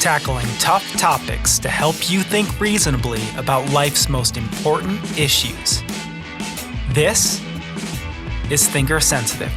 tackling tough topics to help you think reasonably about life's most important issues. This is Thinker Sensitive.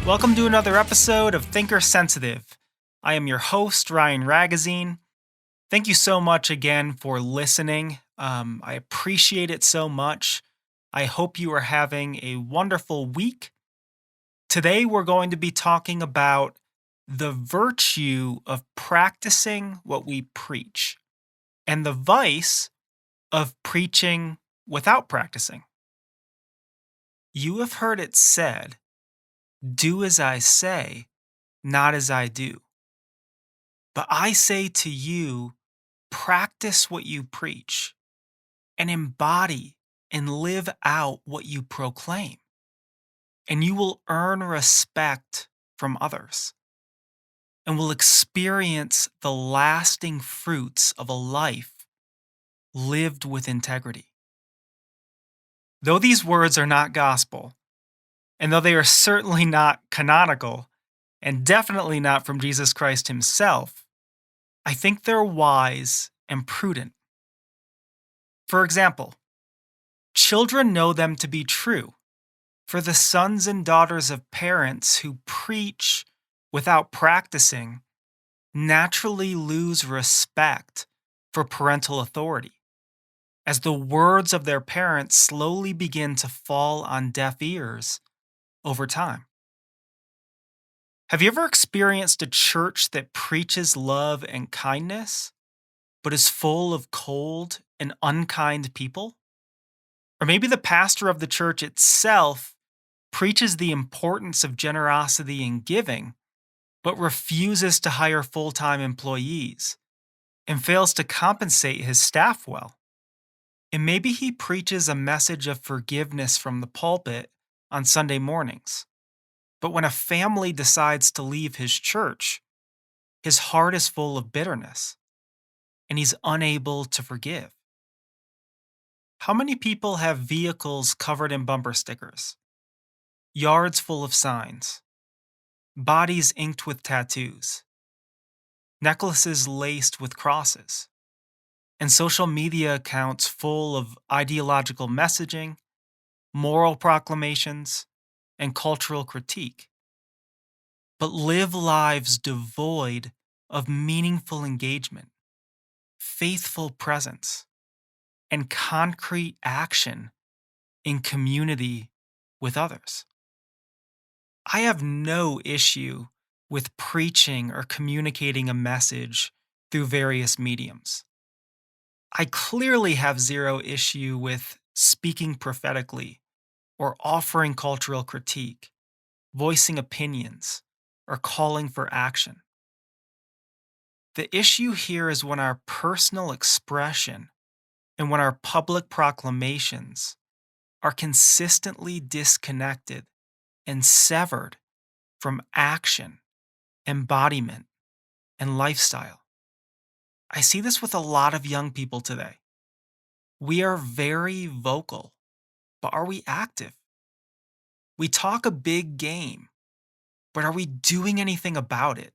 Welcome to another episode of Thinker Sensitive. I am your host, Ryan Ragazine. Thank you so much again for listening. I appreciate it so much. I hope you are having a wonderful week. Today, we're going to be talking about the virtue of practicing what we preach and the vice of preaching without practicing. You have heard it said, "Do as I say, not as I do." But I say to you, practice what you preach and embody and live out what you proclaim, and you will earn respect from others and will experience the lasting fruits of a life lived with integrity. Though these words are not gospel, and though they are certainly not canonical, and definitely not from Jesus Christ himself, I think they're wise and prudent. For example, children know them to be true, for the sons and daughters of parents who preach without practicing naturally lose respect for parental authority, as the words of their parents slowly begin to fall on deaf ears over time. Have you ever experienced a church that preaches love and kindness, but is full of cold and unkind people? Or maybe the pastor of the church itself preaches the importance of generosity and giving, but refuses to hire full-time employees and fails to compensate his staff well. And maybe he preaches a message of forgiveness from the pulpit on Sunday mornings. But when a family decides to leave his church, his heart is full of bitterness, and he's unable to forgive. How many people have vehicles covered in bumper stickers, yards full of signs, bodies inked with tattoos, necklaces laced with crosses, and social media accounts full of ideological messaging, moral proclamations, and cultural critique, but live lives devoid of meaningful engagement, faithful presence, and concrete action in community with others? I have no issue with preaching or communicating a message through various mediums. I clearly have zero issue with speaking prophetically or offering cultural critique, voicing opinions, or calling for action. The issue here is when our personal expression and when our public proclamations are consistently disconnected and severed from action, embodiment, and lifestyle. I see this with a lot of young people today. We are very vocal, but are we active? We talk a big game, but are we doing anything about it?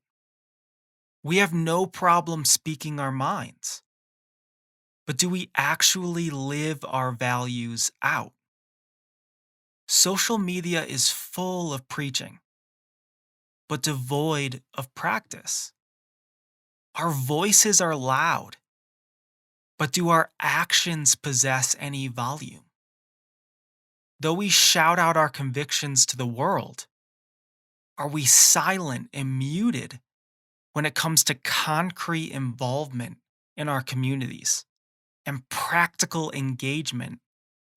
We have no problem speaking our minds, but do we actually live our values out? Social media is full of preaching, but devoid of practice. Our voices are loud, but do our actions possess any volume? Though we shout out our convictions to the world, are we silent and muted when it comes to concrete involvement in our communities and practical engagement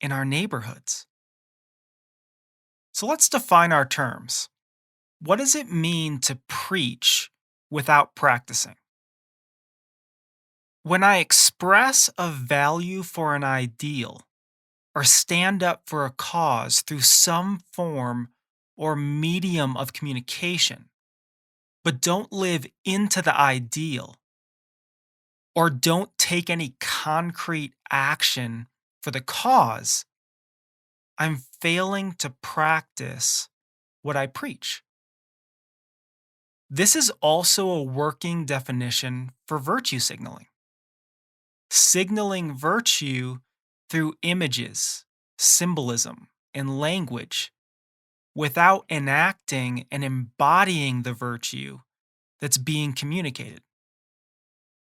in our neighborhoods? So let's define our terms. What does it mean to preach without practicing? When I express a value for an ideal or stand up for a cause through some form or medium of communication, but don't live into the ideal or don't take any concrete action for the cause, I'm failing to practice what I preach. This is also a working definition for virtue signaling. Signaling virtue through images, symbolism, and language without enacting and embodying the virtue that's being communicated.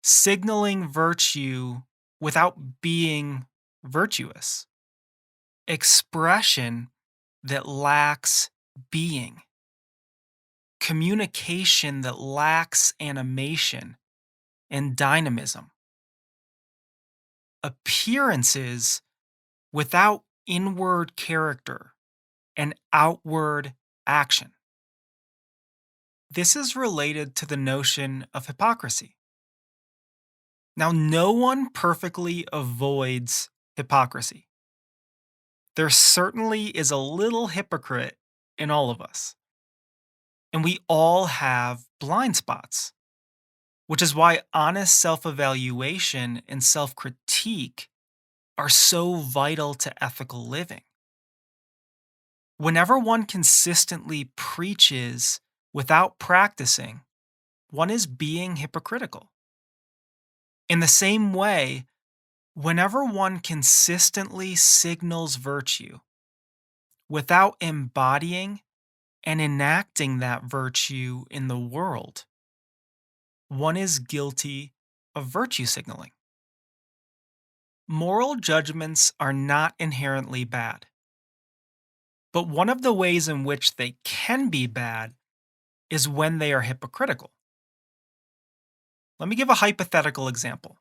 Signaling virtue without being virtuous. Expression that lacks being. Communication that lacks animation and dynamism. Appearances without inward character and outward action. This is related to the notion of hypocrisy. Now, no one perfectly avoids hypocrisy. There certainly is a little hypocrite in all of us. And we all have blind spots, which is why honest self evaluation and self critique are so vital to ethical living. Whenever one consistently preaches without practicing, one is being hypocritical. In the same way, whenever one consistently signals virtue without embodying and enacting that virtue in the world, one is guilty of virtue signaling. Moral judgments are not inherently bad, but one of the ways in which they can be bad is when they are hypocritical. Let me give a hypothetical example.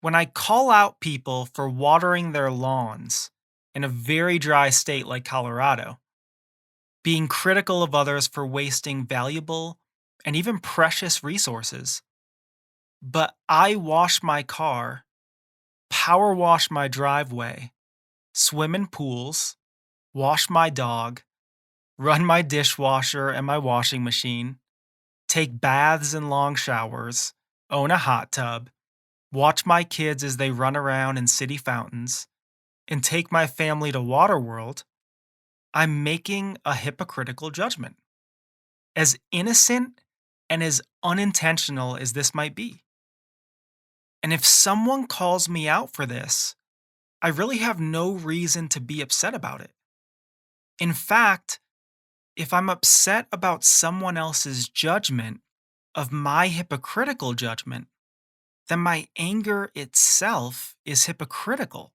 When I call out people for watering their lawns in a very dry state like Colorado, being critical of others for wasting valuable and even precious resources, but I wash my car, power wash my driveway, swim in pools, wash my dog, run my dishwasher and my washing machine, take baths and long showers, own a hot tub, watch my kids as they run around in city fountains, and take my family to Waterworld, I'm making a hypocritical judgment. As innocent and as unintentional as this might be. And if someone calls me out for this, I really have no reason to be upset about it. In fact, if I'm upset about someone else's judgment of my hypocritical judgment, then my anger itself is hypocritical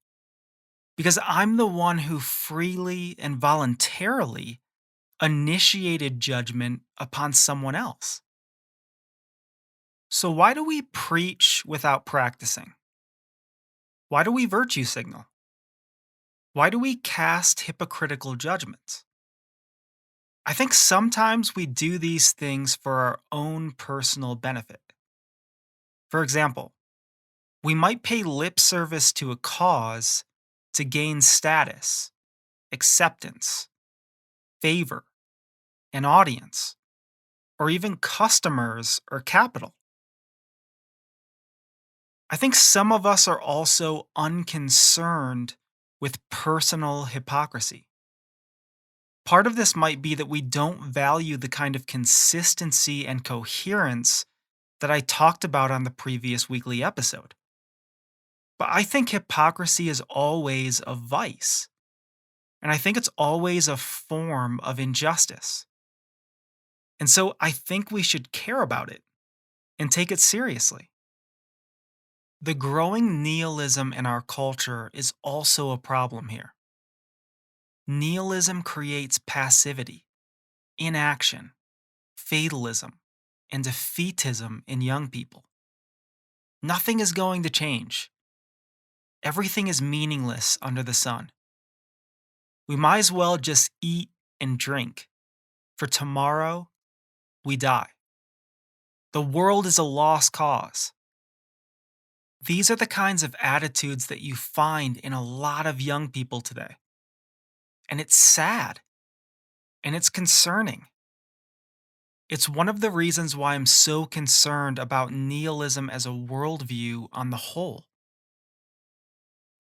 because I'm the one who freely and voluntarily initiated judgment upon someone else. So, why do we preach without practicing? Why do we virtue signal? Why do we cast hypocritical judgments? I think sometimes we do these things for our own personal benefit. For example, we might pay lip service to a cause to gain status, acceptance, favor, an audience, or even customers or capital. I think some of us are also unconcerned with personal hypocrisy. Part of this might be that we don't value the kind of consistency and coherence that I talked about on the previous weekly episode. But I think hypocrisy is always a vice, and I think it's always a form of injustice. And so I think we should care about it and take it seriously. The growing nihilism in our culture is also a problem here. Nihilism creates passivity, inaction, fatalism, and defeatism in young people. Nothing is going to change. Everything is meaningless under the sun. We might as well just eat and drink, for tomorrow we die. The world is a lost cause. These are the kinds of attitudes that you find in a lot of young people today. And it's sad. And it's concerning. It's one of the reasons why I'm so concerned about nihilism as a worldview on the whole.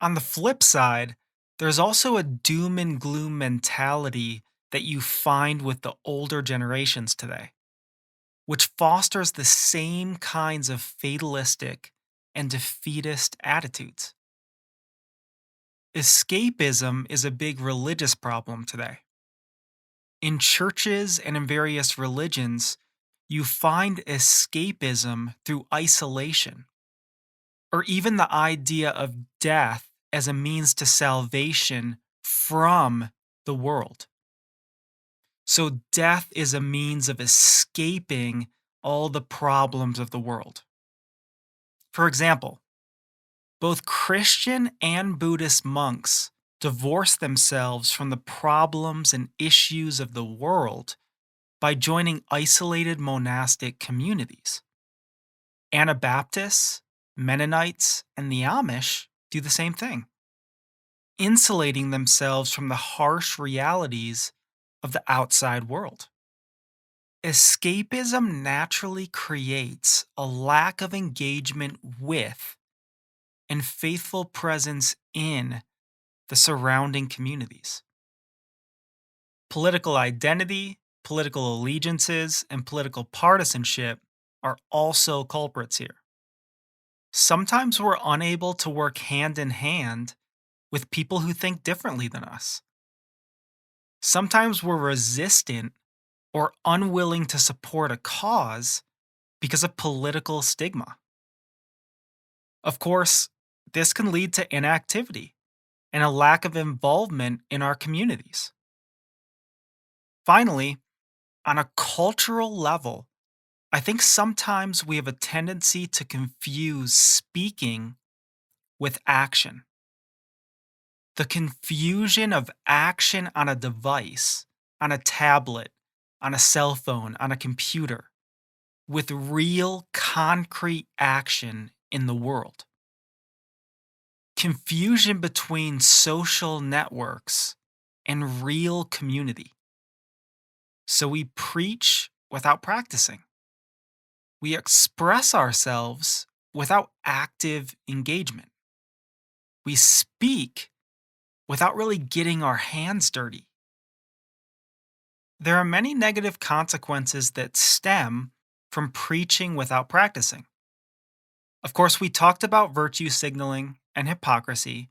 On the flip side, There's also a doom and gloom mentality that you find with the older generations today, which fosters the same kinds of fatalistic and defeatist attitudes. Escapism is a big religious problem today. In churches and in various religions, you find escapism through isolation, or even the idea of death as a means to salvation from the world. So, death is a means of escaping all the problems of the world. For example, both Christian and Buddhist monks divorce themselves from the problems and issues of the world by joining isolated monastic communities. Anabaptists, Mennonites, and the Amish do the same thing, insulating themselves from the harsh realities of the outside world. Escapism naturally creates a lack of engagement with and faithful presence in the surrounding communities. Political identity, political allegiances, and political partisanship are also culprits here. Sometimes we're unable to work hand in hand with people who think differently than us. Sometimes we're resistant or unwilling to support a cause because of political stigma. Of course, this can lead to inactivity and a lack of involvement in our communities. Finally, on a cultural level, I think sometimes we have a tendency to confuse speaking with action. The confusion of action on a device, on a tablet, on a cell phone, on a computer, with real concrete action in the world. Confusion between social networks and real community. So we preach without practicing. We express ourselves without active engagement. We speak without really getting our hands dirty. There are many negative consequences that stem from preaching without practicing. Of course, we talked about virtue signaling and hypocrisy,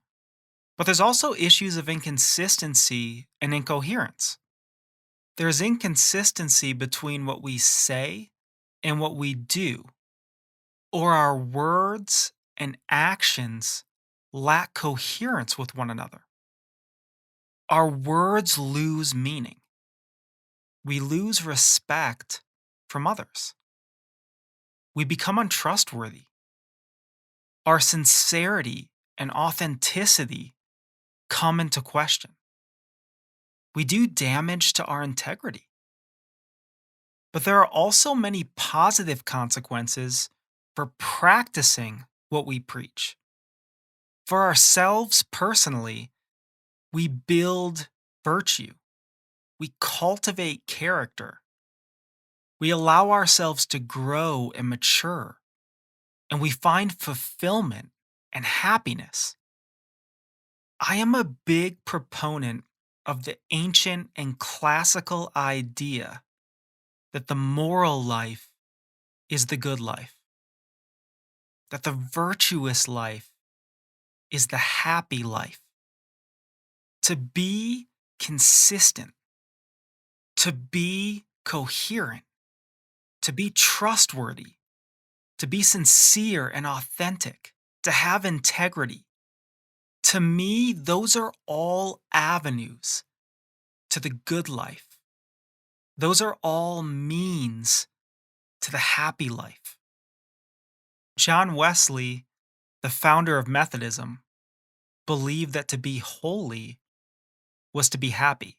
but there's also issues of inconsistency and incoherence. There's inconsistency between what we say and what we do, or our words and actions lack coherence with one another. Our words lose meaning. We lose respect from others. We become untrustworthy. Our sincerity and authenticity come into question. We do damage to our integrity. But there are also many positive consequences for practicing what we preach. For ourselves personally, we build virtue. We cultivate character. We allow ourselves to grow and mature. And we find fulfillment and happiness. I am a big proponent of the ancient and classical idea that the moral life is the good life, that the virtuous life is the happy life. To be consistent, to be coherent, to be trustworthy, to be sincere and authentic, to have integrity. To me, those are all avenues to the good life. Those are all means to the happy life. John Wesley, the founder of Methodism, believed that to be holy was to be happy,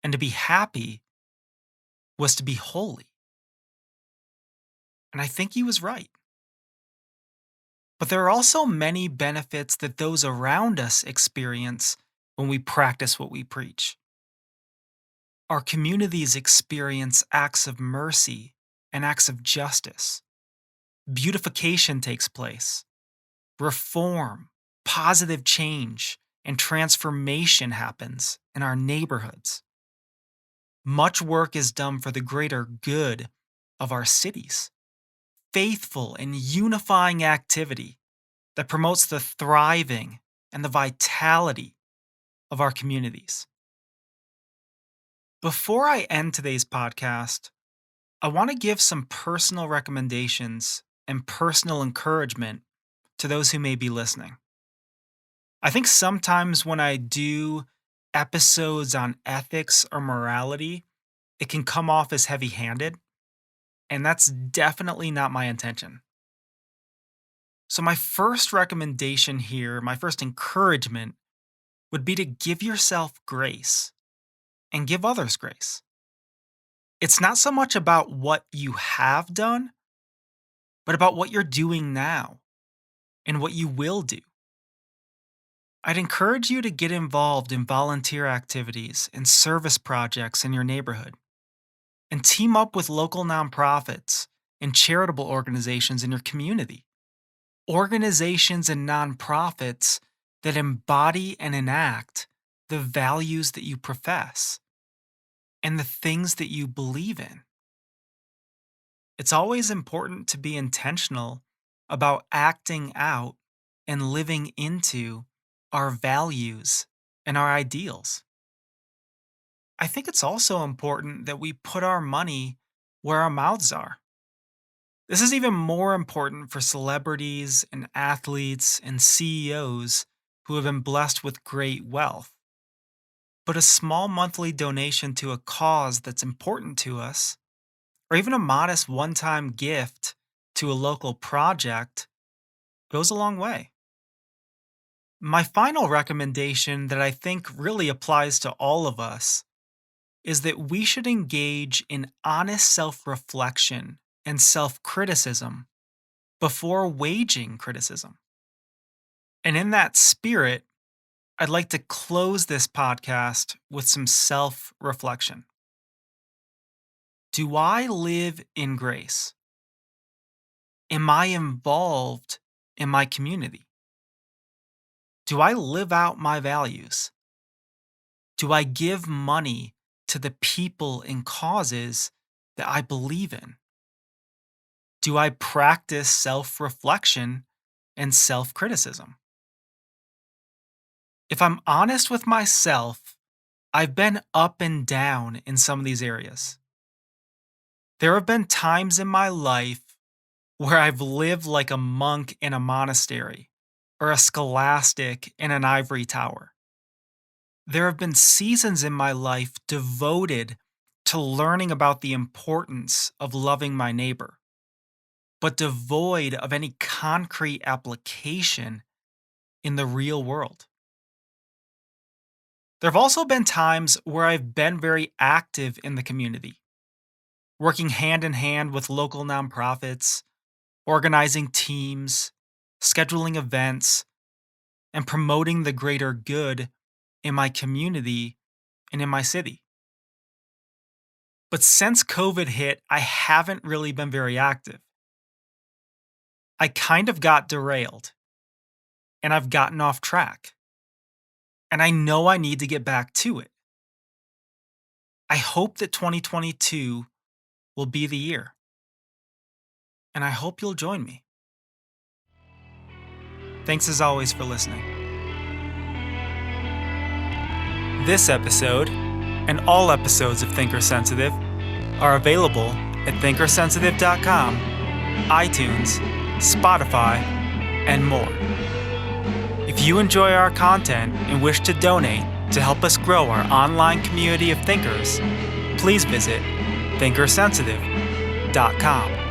and to be happy was to be holy. And I think he was right. But there are also many benefits that those around us experience when we practice what we preach. Our communities experience acts of mercy and acts of justice. Beautification takes place. Reform, positive change, and transformation happens in our neighborhoods. Much work is done for the greater good of our cities. Faithful and unifying activity that promotes the thriving and the vitality of our communities. Before I end today's podcast, I want to give some personal recommendations and personal encouragement to those who may be listening. I think sometimes when I do episodes on ethics or morality, it can come off as heavy-handed, and that's definitely not my intention. So my first recommendation here, my first encouragement, would be to give yourself grace and give others grace. It's not so much about what you have done, but about what you're doing now and what you will do. I'd encourage you to get involved in volunteer activities and service projects in your neighborhood, and team up with local nonprofits and charitable organizations in your community. Organizations and nonprofits that embody and enact the values that you profess and the things that you believe in. It's always important to be intentional about acting out and living into our values and our ideals. I think it's also important that we put our money where our mouths are. This is even more important for celebrities and athletes and CEOs who have been blessed with great wealth. But a small monthly donation to a cause that's important to us, or even a modest one-time gift to a local project, goes a long way. My final recommendation that I think really applies to all of us is that we should engage in honest self-reflection and self-criticism before waging criticism. And in that spirit, I'd like to close this podcast with some self-reflection. Do I live in grace? Am I involved in my community? Do I live out my values? Do I give money to the people and causes that I believe in? Do I practice self-reflection and self-criticism? If I'm honest with myself, I've been up and down in some of these areas. There have been times in my life where I've lived like a monk in a monastery or a scholastic in an ivory tower. There have been seasons in my life devoted to learning about the importance of loving my neighbor, but devoid of any concrete application in the real world. There have also been times where I've been very active in the community, working hand in hand with local nonprofits, organizing teams, scheduling events, and promoting the greater good in my community and in my city. But since COVID hit, I haven't really been very active. I kind of got derailed, and I've gotten off track. And I know I need to get back to it. I hope that 2022 will be the year. And I hope you'll join me. Thanks as always for listening. This episode, and all episodes of Thinker Sensitive, are available at thinkersensitive.com, iTunes, Spotify, and more. If you enjoy our content and wish to donate to help us grow our online community of thinkers, please visit thinkersensitive.com.